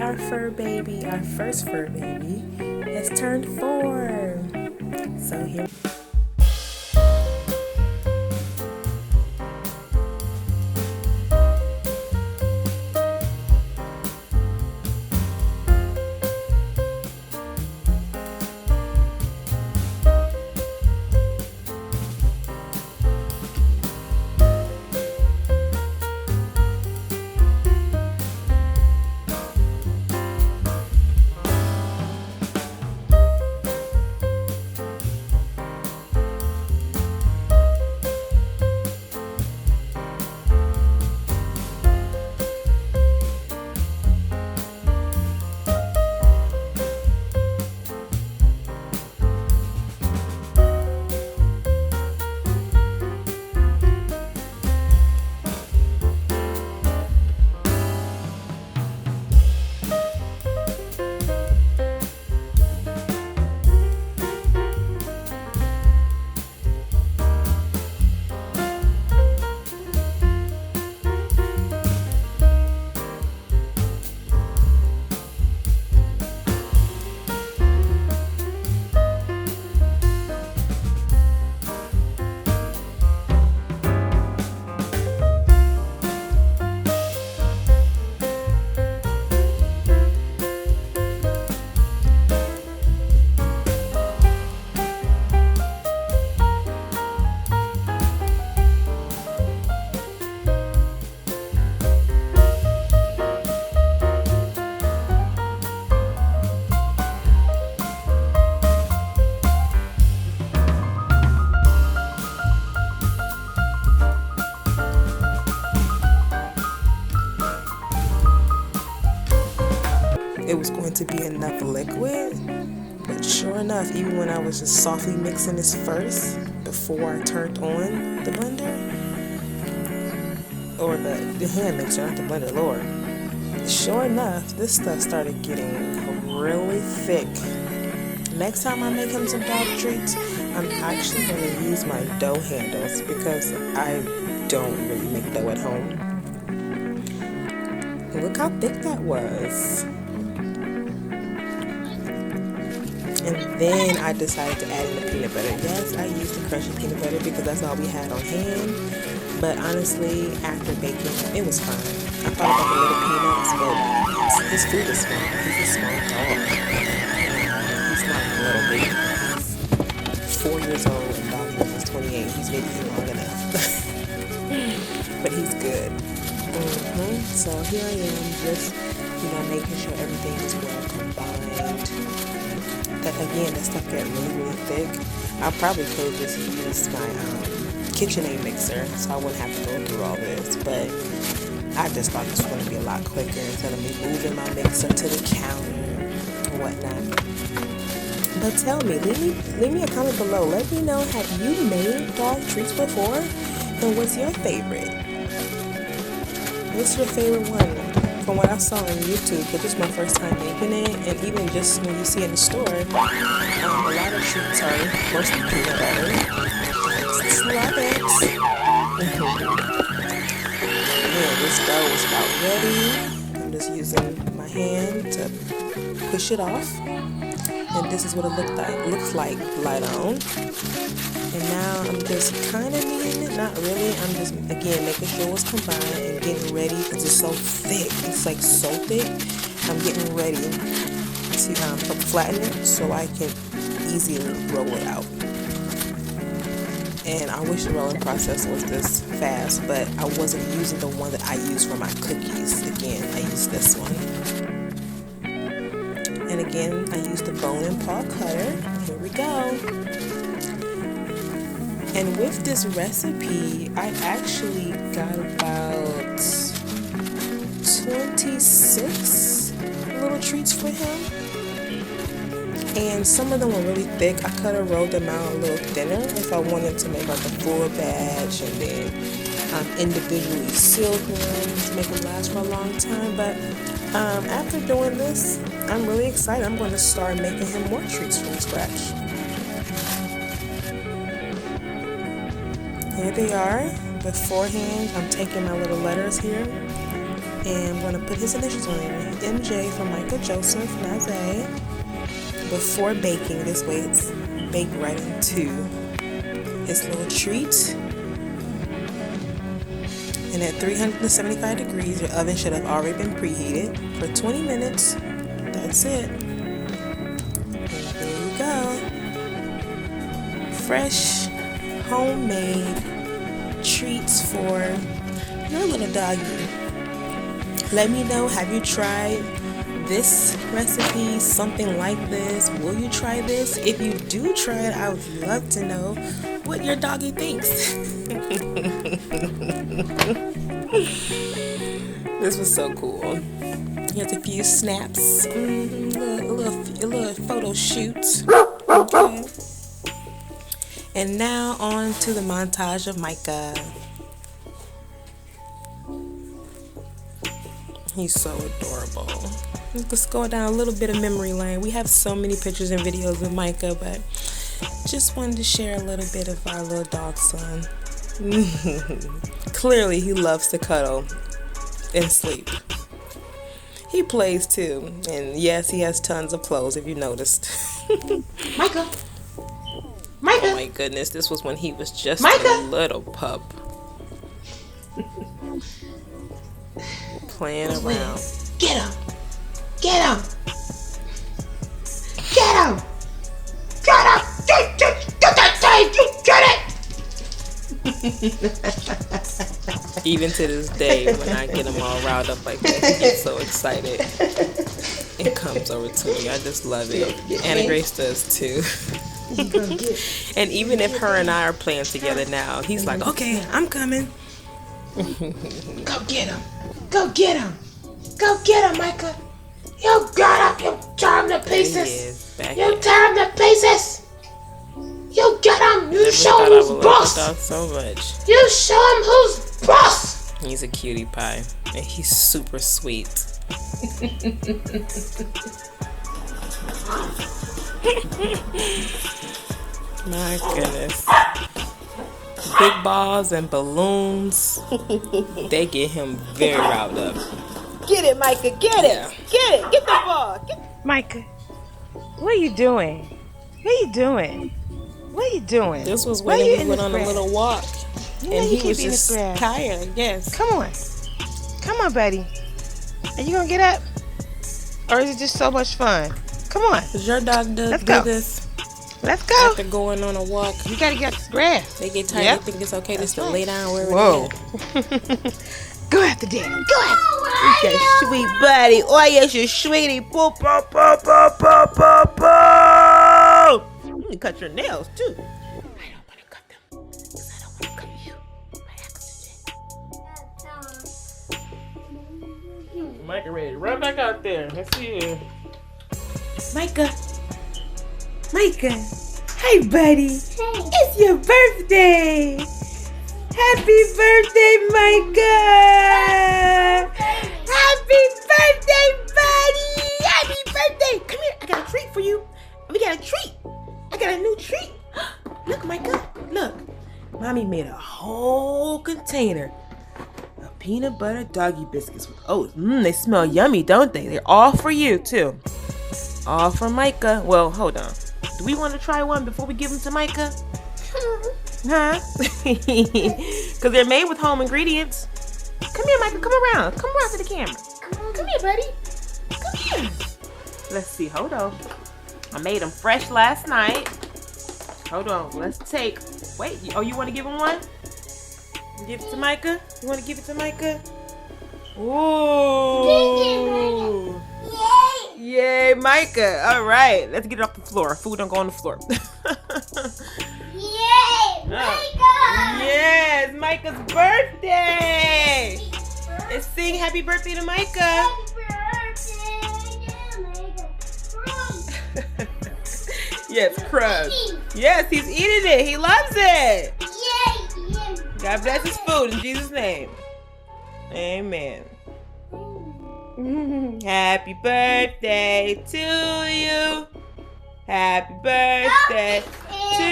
our first fur baby, has turned 4. So here. It was going to be enough liquid, but sure enough, even when I was just softly mixing this first before I turned on the blender, or the hand mixer, not the blender, Lord, sure enough, this stuff started getting really thick. Next time I make him some dog treats, I'm actually going to use my dough handles because I don't really make dough at home. And look how thick that was. And then I decided to add in the peanut butter. Yes, I used the crushed peanut butter because that's all we had on hand. But honestly, after baking, it was fine. I thought about the little peanuts, but his food is small. He's a small dog. He's not a little baby. He's 4 years old and Doggies is 28. He's maybe long enough. But he's good. So here I am, just making sure everything is well combined. Again, that stuff got really thick. I probably could have just used my KitchenAid mixer so I wouldn't have to go through all this, but I just thought this was going to be a lot quicker instead of me moving my mixer to the counter and whatnot. But tell me, leave me a comment below. Let me know, have you made dog treats before? And what's your favorite? What's your favorite one? From what I saw on YouTube, but this is my first time making it, and even just when you see it in the store, a lot of treats are mostly peanut butter, strawberries. Yeah, this dough is about ready. I'm just using my hand to push it off, and this is what it looks like light on. And now I'm just kind of kneading it, not really. I'm just, again, making sure it's combined and getting ready because it's so thick. It's like so thick. I'm getting ready to flatten it so I can easily roll it out. And I wish the rolling process was this fast, but I wasn't using the one that I use for my cookies. Again, I used this one. And again, I used the bone and paw cutter. Here we go. And with this recipe, I actually got about 26 little treats for him. And some of them were really thick. I could have rolled them out a little thinner if I wanted to make like a full batch and then individually sealed them to make them last for a long time. But after doing this, I'm really excited. I'm going to start making him more treats from scratch. Here they are. Beforehand, I'm taking my little letters here And I'm going to put his initials on there. MJ for Micah Joseph Naze. Before baking, this way it's baked right into his little treat. And at 375 degrees, your oven should have already been preheated for 20 minutes. That's it. And there you go. Fresh, homemade treats for your little doggy. Let me know, have you tried this recipe, something like this? Will you try this? If you do try it, I would love to know what your doggy thinks. This was so cool. Here's a few snaps, a little photo shoot. Okay. And now on to the montage of Micah. He's so adorable. Let's go down a little bit of memory lane. We have so many pictures and videos of Micah, but just wanted to share a little bit of our little dog son. Clearly, he loves to cuddle and sleep. He plays too, and yes, he has tons of clothes. If you noticed. Micah. Oh my goodness, this was when he was just a little pup. Playing around. Get him! Get him! Get him! Get him! Get that thing! You get it! Even to this day, when I get him all riled up like that, he gets so excited. It comes over to me. I just love it. Anna Grace does too. And even if her and I are playing together now, he's like, okay, I'm coming. Go get him! Go get him! Go get him, Micah! You got him! You tear him to pieces! You tear him to pieces! You get him! You show him who's boss! So much. You show him who's boss! He's a cutie pie, and he's super sweet. My goodness. Big balls and balloons, they get him very riled up. Get it, Micah, get it! Yeah. Get it! Get the ball! Micah, what are you doing? What are you doing? What are you doing? This was Why when you we in went this on grass? a little walk. You know And you he keep was eating just this grass. tired, yes. Come on. Come on, buddy. Are you gonna get up? Or is it just so much fun? Come on. Does your dog do go. this Let's go. after going on a walk? You gotta get up this grass. They get tired, Yep. they think it's okay just to right. lay down wherever Whoa. Go after daddy. Go after. It's your sweet buddy. Oh, yes, your sweetie. Boo, boo, boo, boo, boo, boo, boo. You can cut your nails, too. I don't want to cut them. Because I don't want to cut you by accident. Micah ready. Run back out there. Let's see you. Micah. Micah. Hey, buddy. Hey. It's your birthday. Happy birthday, Micah. Happy birthday, buddy. Happy birthday. Come here. I got a treat for you. We got a treat. I got a new treat. Look, Micah. Look. Mommy made a whole container of peanut butter doggy biscuits with oats. They smell yummy, don't they? They're all for you, too. All for Micah. Well, hold on. Do we want to try one before we give them to Micah? Huh? Because they're made with home ingredients. Come here, Micah. Come around. Come around to the camera. Come here, buddy. Come here. Let's see. Hold on. I made them fresh last night. Hold on. Let's take. Wait. Oh, you want to give him one? Give it to Micah? You want to give it to Micah? Ooh. Yay, Micah. All right. Let's get it off the floor. Food don't go on the floor. Yay! Micah! Yes, Micah's birthday! Let's sing happy birthday to Micah. Happy birthday to Micah. Yes, crust. Yes, he's eating it. He loves it. Yay! God bless his food in Jesus' name. Amen. Happy birthday to you. Happy birthday to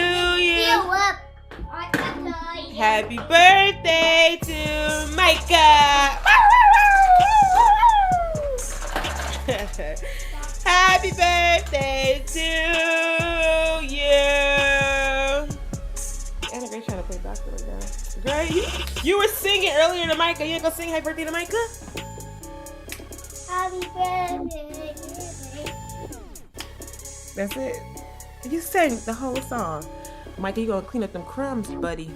you. Happy birthday to Micah. Happy birthday to you. Anna Grace trying to play doctor right now. Great. You were singing earlier to Micah. You ain't gonna sing happy birthday to Micah? Happy birthday. That's it. You sang the whole song. Micah, you gonna clean up them crumbs, buddy.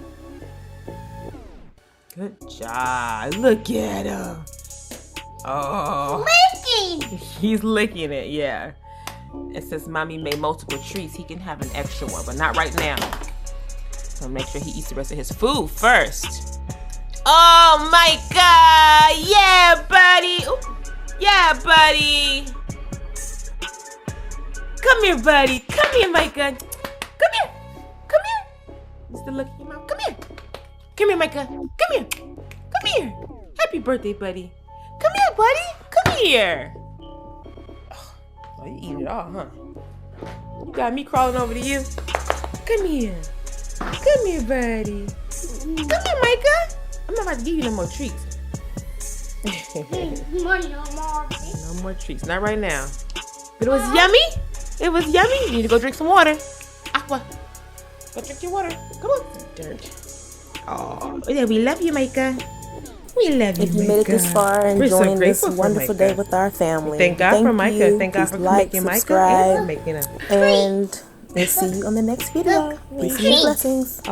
Good job. Look at him. Oh. Licking. He's licking it, yeah. It says mommy made multiple treats. He can have an extra one, but not right now. So make sure he eats the rest of his food first. Oh my God! Yeah, buddy! Ooh. Yeah, buddy! Come here, buddy! Come here, Micah! Come here! Come here! You still look at your mouth? Come here! Come here, Micah! Come here! Come here! Happy birthday, buddy! Come here, buddy! Come here! Oh, you eat it all, huh? You got me crawling over to you. Come here. Come here, buddy. Come here, Micah. I'm not about to give you no more treats. No more treats. Not right now. But it was yummy. It was yummy. You need to go drink some water. Aqua. Go drink your water. Come on. Dirt. Oh, yeah, we love you, Micah. We love you, If you made it this far and enjoying this wonderful day with our family, Thank God for Micah. Thank God Please for like, making Micah subscribe, and making us. and we'll see you on the next video. Peace and blessings.